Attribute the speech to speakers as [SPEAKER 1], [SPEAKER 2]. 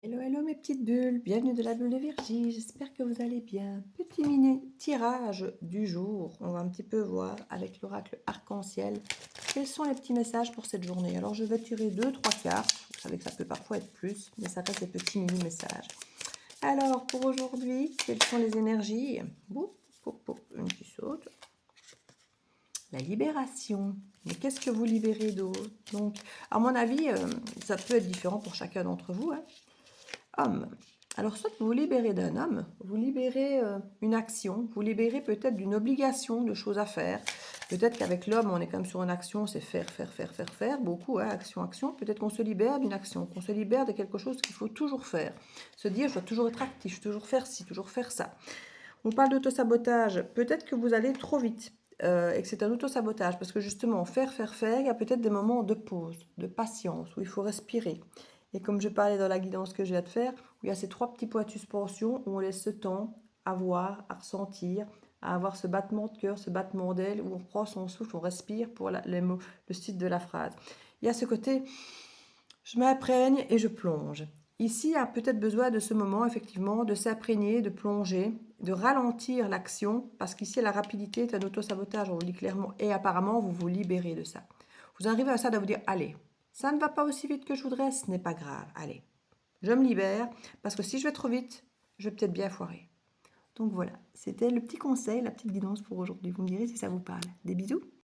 [SPEAKER 1] Hello, hello mes petites bulles, bienvenue de la bulle de Virgie, j'espère que vous allez bien. Petit mini tirage du jour, on va un petit peu voir avec l'oracle arc-en-ciel quels sont les petits messages pour cette journée. Alors je vais tirer 2-3 cartes, vous savez que ça peut parfois être plus, mais ça reste des petits mini messages. Alors pour aujourd'hui, quelles sont les énergies? Boum, boum, boum, une qui saute. La libération. Mais qu'est-ce que vous libérez d'autre? Donc, à mon avis, ça peut être différent pour chacun d'entre vous, hein. Homme. Alors, soit vous vous libérez d'un homme, vous libérez une action, vous libérez peut-être d'une obligation de choses à faire. Peut-être qu'avec l'homme, on est quand même sur une action, c'est faire, faire, faire, faire, faire, beaucoup, hein, action, action. Peut-être qu'on se libère d'une action, qu'on se libère de quelque chose qu'il faut toujours faire. Se dire, je dois toujours être actif, toujours faire ci, toujours faire ça. On parle d'auto-sabotage. Peut-être que vous allez trop vite et que c'est un auto-sabotage. Parce que justement, faire, faire, faire, il y a peut-être des moments de pause, de patience, où il faut respirer. Et comme je parlais dans la guidance que je viens de faire, où il y a ces 3 petits points de suspension, où on laisse ce temps à voir, à ressentir, à avoir ce battement de cœur, ce battement d'aile, où on prend son souffle, on respire pour les mots, le style de la phrase. Il y a ce côté, je m'imprègne et je plonge. Ici, il y a peut-être besoin de ce moment, effectivement, de s'imprégner, de plonger, de ralentir l'action, parce qu'ici, la rapidité est un auto-sabotage, on vous le dit clairement, et apparemment, vous vous libérez de ça. Vous arrivez à ça de vous dire, allez, ça ne va pas aussi vite que je voudrais, ce n'est pas grave, allez, je me libère, parce que si je vais trop vite, je vais peut-être bien foirer. Donc voilà, c'était le petit conseil, la petite guidance pour aujourd'hui. Vous me direz si ça vous parle. Des bisous.